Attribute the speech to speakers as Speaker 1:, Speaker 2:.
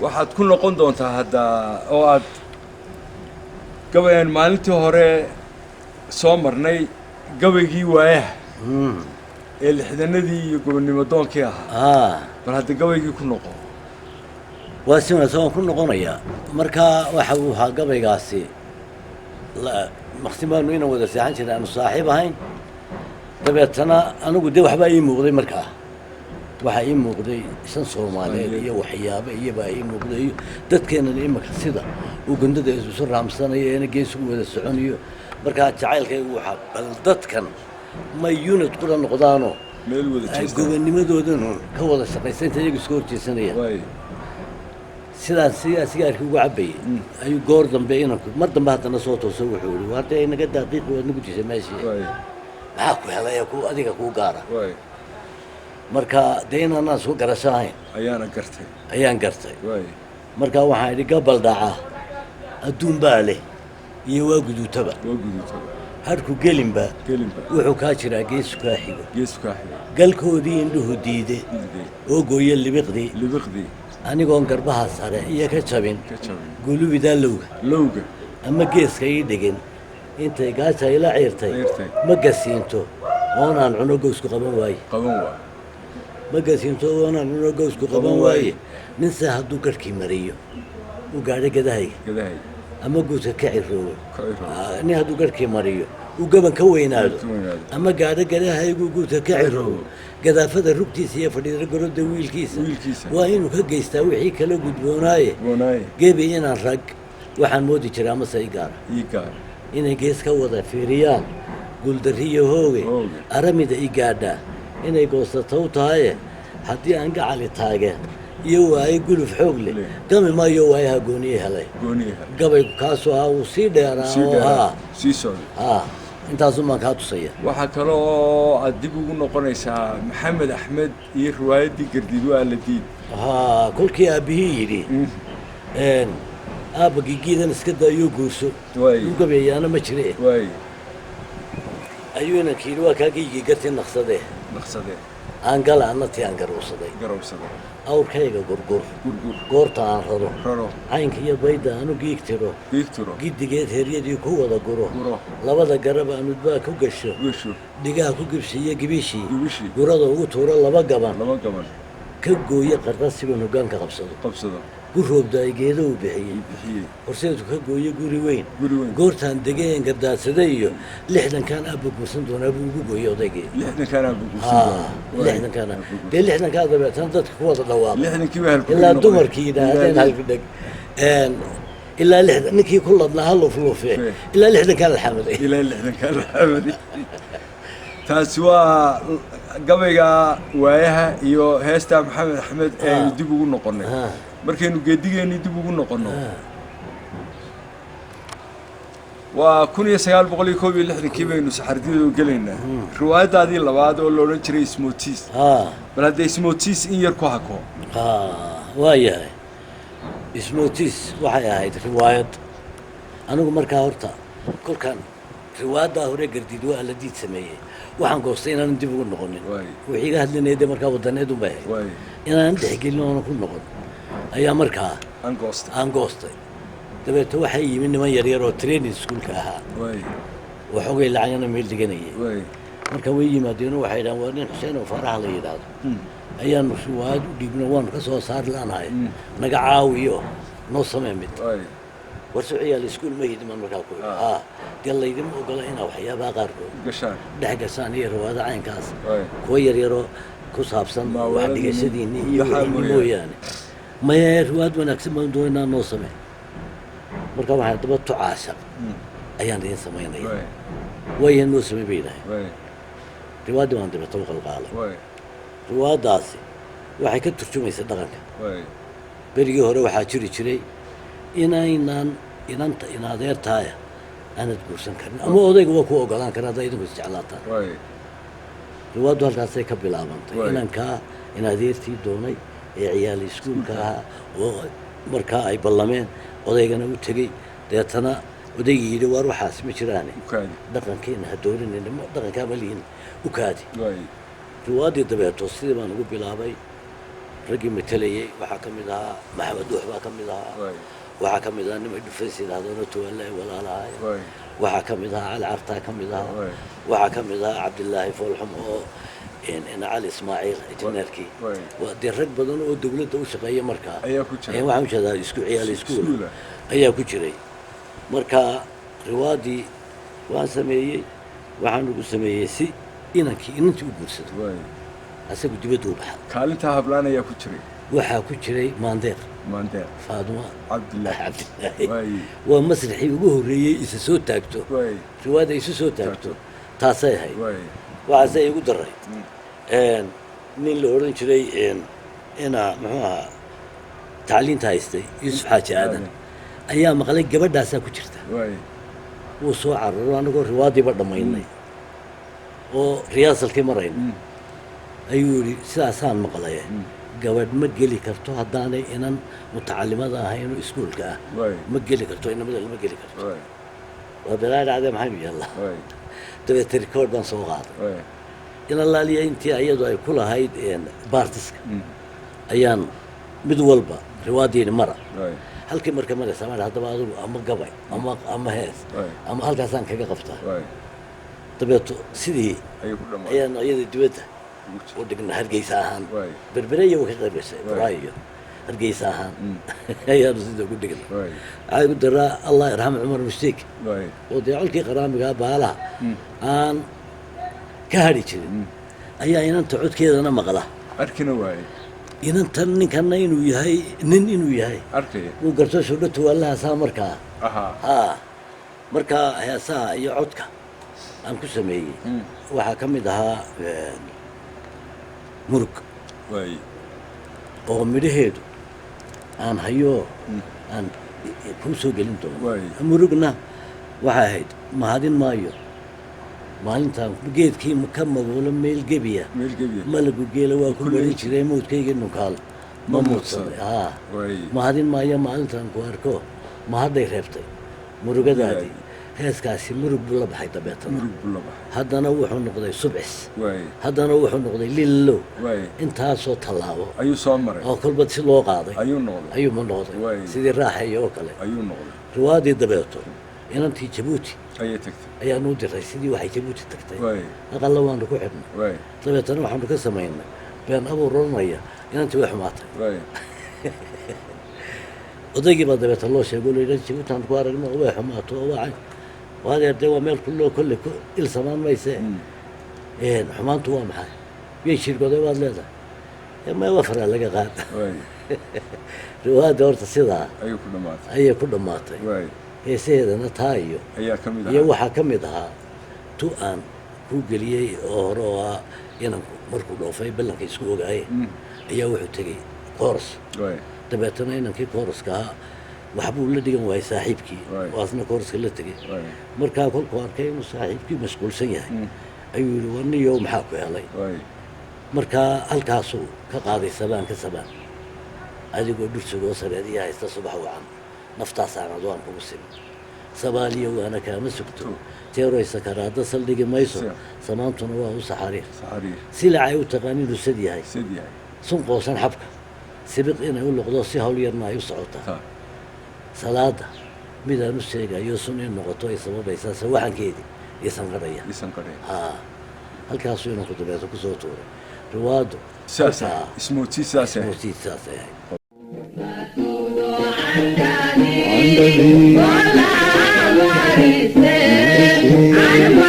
Speaker 1: waxaad ku noqon doontaa hadda oo aad gabayaan maalintii hore soo marnay gabaygii waayaha ee lixdanadii iyo gobonnimo doonkii ahaa bal hadda gabaygii ku noqo
Speaker 2: waa si wanaagsan ku noqonaya marka waxa uu ahaa gabaygaasi maqsimaanu inaan wada seexan jiray aanu saaxiib ahayn dabeetana anigu dee waxbaa ii muuqday markaa waxaa ii muuqday shan Soomaaliyeed iyo waxyaabo iyabaa ii muuqday dadkeenana imaka sida uu gundada isu raamsanayo ee geesu wada soconayo markaa jacaylkaygu waxaa bal dadkan ma unit kula noqdaano
Speaker 1: meel wada jeestaan
Speaker 2: gobonnimadoodan ka wada shaqaysanta iyagu isku horjeesanaya sidaas sigaarkii ugu cabayay ayuu goor dambe inanku mar dambe haddana soo tooso wuxuu yidhi waa dee inaga daqiiq waad nagu dishay meeshii maxaa ku helay ku adiga kuu gaara marka dee inanaan isku garasho ahayn ayaan gartay marka waxaan idhi gabal dhaca adduun baa leh iyo waa guduutaba harku gelinba wuxuu kaa jiraa geesu kaa xigo galkoodii indhuhu diide oo gooye libiqdii anigoon garbaha sare iyo ka jabin gulubidaa lowga ama geeska ii dhigin intay gaaja ila ciirtay ma gasiinto oonaan cuno gowsku qaban waaye ma gasiinto oonaan cuno gowsku qaban waaye ninse hadduu garhkii mariyo uu gaadho gadahayga ama guudka ka ciroobo nin hadduu garhkii mariyo uu gaban ka weynaado ama gaadho gadahaygu guudka ka ciroobo gadaafada rugtiisa iyo fadhiida gorodda wiilkiisa waa inuu ka geystaa wixii kala gudboonaaye gebi inaan rag waxaan moodi jiraa amase i gaara inay gees ka wada fiiriyaan guuldarriyo hooge aramida i gaadhaa inay goosato u tahaye haddii aan gacali taageen iyo waaye guluf xoog leh gami maayo waayaha gooniye helay gabaygu kaasoo ahaa uu sii dheeraa oo intaasuu maan kaa tusaya
Speaker 1: waxaa kale oo aad dib ugu noqonaysaa maxamed axmed iyo riwaayaddii gardiid waa la diid
Speaker 2: kolkii aabbihii yidhi aabba gigiidan iska daayoo guurso uu gabeeyaana ma jire ayuu inankii yidhi waa kaa giygii gartii naqsadee aan gala annatii aan garowsaday awrkayga gurgur goorta aan raro caynka iyo bayda aanu giig tiro giddigeed heryadii ku wada guro labada garab aan udbaa ku gasho dhigaha ku gibsiiyo gibishii gurada ugu tuuro laba gaban ka gooye qarqasiban hoggaanka qabsado gurroobda ay geeda u bixiyey horseedu ka gooye guri weyn goortaan degeen gardaadsaday iyo 60kan aabba guursan doonaa buu ugu gooyey odaygii 60kan dee 60kan dabeetan dadka ku wada dhawaaqay ilaa dumarkii yidhaahdeen halfidheg ilaa 60 ninkii ku ladnaa halufluufe ilaa 60kan alxamaday
Speaker 1: taasi waa gabayga waayaha iyo heesta maxamed axmed ee dib ugu noqonay markaynu geedigeennii dib ugu noqonno waa 1961 baynu saxardiyada gelaynaa riwaayadaadii labaad oo la odhan jiray ismootiis bal hadda ismootiis in yar ku hako
Speaker 2: waayahay ismootiis waxay ahayd riwaayad anigu markaa horta kolkan riwaayaddaa hore gardiid waa la diid sameeyey waxaan goostay inaanan dib ugu noqonin wixii iga hadlinayay dee markaa wadaneedun bay ahayd inaanan dhexgelin oonan ku noqon ayaa markaa aan goostay dabeeto waxay yimi niman yaryar oo training schoolka ahaa waxoogay lacagana meel dhiganayay marka way yimaadeenoo waxay dhahaan waa nin xuseen oo faarax la yidhaahdo ayaanu riwaayad u dhiibno waanu ka soo saari laanahay naga caawiyo noo samee mid warso ciyaal iskuul ma hidiman markaa ku dee laydima ogola inaa waxyaabaha qaarkood dhex gashaan iyo riwaayada caynkaas kuwa yaryaroo ku saabsan wax dhigashadiinni iyo wixii mooyaane maya riwaayad wanaagsan baan doonaa noo samee marka waxaan daba tucaashaq ayaan idin samaynaya waya noo samey bay yidhaaheen riwaayaddii waan dibata u qalqaalay riwaayaddaasi waxay ka turjumaysa dhaqanka berigii hore waxaa jiri jiray inaynaan inanta in adeertaaya aanad guursan karin ama odayga waa ku ogolaan karin haddaa idinku isjeclaataan riwaayaddu halkaasay ka bilaabantay inankaa in adeertii doonay ee ciyaal iskuulka ahaa oo markaa ay ballameen odaygana u tegey deetana odaygii yidhi waar waxaas ma jiraane
Speaker 1: ukaadi
Speaker 2: dhaqankeena ha doorinayna dhaqankaa ma lihin ukaadi
Speaker 1: waay
Speaker 2: riwaadii dabeeto sidii baan ugu bilaabay raggii matalayay waxaa ka mid ahaa maxamed duux baa ka mid ahaa
Speaker 1: waay
Speaker 2: waxaa ka mid ahaa nimay dhufays yidhaahdoono tuwalle ay walaalahay
Speaker 1: waay
Speaker 2: waxaa ka mid ahaa cali cartaa ka mid ahaa
Speaker 1: waay
Speaker 2: waxaa ka mid ahaa cabdilaahi foolxum oo cali ismaaciil injineerkii
Speaker 1: waay
Speaker 2: waa dee rag badan oo dawladda u shaqeeya markaa
Speaker 1: ayaa ku jira
Speaker 2: waxaan u jeedaa isku ciyaal iskuul
Speaker 1: iskuula
Speaker 2: ayaa ku jiray marka riwaadii waan sameeyey waxaan ugu sameeyey si inantii u guursado
Speaker 1: waay
Speaker 2: asagu dibadda u baxa
Speaker 1: kaalintaa hablaan ayaa ku jiray
Speaker 2: waxaa ku jiray maandeeq
Speaker 1: maandeer
Speaker 2: faaduma
Speaker 1: cabdilaahi
Speaker 2: cabdilaahi
Speaker 1: waay
Speaker 2: waa masraxii ugu horreeyey isa soo taagto
Speaker 1: waay
Speaker 2: riwaada isu soo taagto taasay ahayd
Speaker 1: waay
Speaker 2: waxaase igu daray nin la odhan jiray ina muxuu ahaa tacliinta haystay yuusuf xaaji aadan ayaa maqlay gabadhaasaa ku jirta
Speaker 1: waay
Speaker 2: wuu soo cararo annagoo riwaadiiba dhammaynay oo riyaasalkii marayna ayuu yidhi sidaasaan maqlay gabadh ma geli karto haddaanay inan mutacalimada ahayn oo iskuulka ah
Speaker 1: waay
Speaker 2: ma geli karto inamada lama geli karto
Speaker 1: waay
Speaker 2: waa balaa dhacdee maxaynu yeellaa
Speaker 1: waay
Speaker 2: dabeete rikoord baan soo qaaday
Speaker 1: waay
Speaker 2: in allaaliya intii iyadu ay ku lahayd baartiska ayaan mid walba riwaadiini mara
Speaker 1: waay
Speaker 2: halkii marka maraysaa maa haddaba adigu ama gabay ama hees
Speaker 1: waay
Speaker 2: ama halkaasaan kaga qabtaa
Speaker 1: waay
Speaker 2: dabeeto sidii
Speaker 1: ayuu ku dhamaaday
Speaker 2: ayaan iyada dibadda
Speaker 1: ugu jira
Speaker 2: u dhigna hargeysa ahaan
Speaker 1: waay
Speaker 2: berbereya way ka qaybaysay buraayo hargeysa ahaan ayaanu sida ugu dhigna
Speaker 1: waay
Speaker 2: waxaa igu daraa allah irxam cumar mushtiik
Speaker 1: waay
Speaker 2: oo dee colkii qaraamigaa baalaha aan ka hadhi jirin ayaa inanta codkeedana maqla
Speaker 1: arkina waay
Speaker 2: inantan ninkanna inuu yahay inuu yahay
Speaker 1: arkaya
Speaker 2: wuu garto shodho tuwaalahaasaa markaa
Speaker 1: ahaa
Speaker 2: haa markaa heesaha iyo codka aan ku sameeyey waxaa ka mid ahaa murug
Speaker 1: waay
Speaker 2: oo midhaheedu aan hayo aan kuu soo gelin doono
Speaker 1: waay
Speaker 2: murugna waxay ahayd mahadin maayo maalintaan geedkii ka maguulo meel gebiya
Speaker 1: meel gebiya
Speaker 2: malagu geela waa ku bari jiray mawdkaygii nunkaal ma muudsaday haa
Speaker 1: waay
Speaker 2: mahadin maayo maalintaan ku arko mahadday reebtay murugadaadii heeskaasi murug buu la baxay dabeetana
Speaker 1: murug buu la baxay
Speaker 2: haddana wuxuu noqday subcis
Speaker 1: waay
Speaker 2: haddana wuxuu noqday lillo
Speaker 1: waay
Speaker 2: intaasoo tallaabo
Speaker 1: ayuu soo maray
Speaker 2: oo kolba si loo qaaday
Speaker 1: ayuu noqday
Speaker 2: ayuuma noqday
Speaker 1: waay
Speaker 2: sidii raaxeeya oo kale
Speaker 1: ayuu noqday
Speaker 2: riwaadii dabeeto inantii jabuuti
Speaker 1: ayay tagtay
Speaker 2: ayaanu u diray sidii waxay jabuuti tagtay
Speaker 1: waay
Speaker 2: aqalla waanu ku xidhnay
Speaker 1: waay
Speaker 2: dabeetana waxaanu ka samaynay been abuur oranaya inantii way xumaatay
Speaker 1: waay
Speaker 2: odaygii baa dabeeta loo sheego lo yidhi jabuutaan ku aragno way xumaato oo waa waadeer dee waa meel kulloo kolle il samaan maysee xumaantu waa maxay miyay shirgoday waad leedahay ma wafaraa laga qaada
Speaker 1: waay
Speaker 2: riwaayadda horta sidaa
Speaker 1: ayuu ku dhamaatay
Speaker 2: ayay ku dhammaatay
Speaker 1: waay
Speaker 2: heesaheedana taa
Speaker 1: ayaa ka mid
Speaker 2: iyo
Speaker 1: ahaa
Speaker 2: waxaa ka mid ahaa tu aan ku geliyey oo hore oo ah inanku markuu dhoofay ballanka isku ogaaye ayaa wuxuu tegey kooras
Speaker 1: waay
Speaker 2: dabeetana inankii kooraska ahaa waxbuu la dhigan waayay saaxiibkii
Speaker 1: Waay.
Speaker 2: oo asna kooraska la tegey
Speaker 1: waay
Speaker 2: markaa kolkuu arkay inuu saaxiibkii mashquulsan yahay ayuu yidhi warniyo maxaa ku helay
Speaker 1: waay
Speaker 2: markaa halkaasuu ka qaaday sabaan ka sabaan adigoo dhursugoo sareediya haysta subax wacan naftaasaanad waan kugu simin sabaaliyo waana kaama sugto teeroy sakaraadda saldhigi mayso
Speaker 1: Sida.
Speaker 2: samaantuna waa u saxariir
Speaker 1: saxariir
Speaker 2: silacay u taqaanin usad yahay
Speaker 1: sid yahay
Speaker 2: sun qoosan xabka sibiq inay u noqdo si hawl yarna ay u socotaa
Speaker 1: ta
Speaker 2: salaada midaan u sheegayo sun in noqoto ay sababaysaa sawaxankeedii iyo sanqadhaya
Speaker 1: isan qadheen
Speaker 2: haa halkaasuu inanku dabeeto ku soo tuuray riwaado
Speaker 1: saas ismooti saas
Speaker 2: saas ay ahayd
Speaker 3: عندني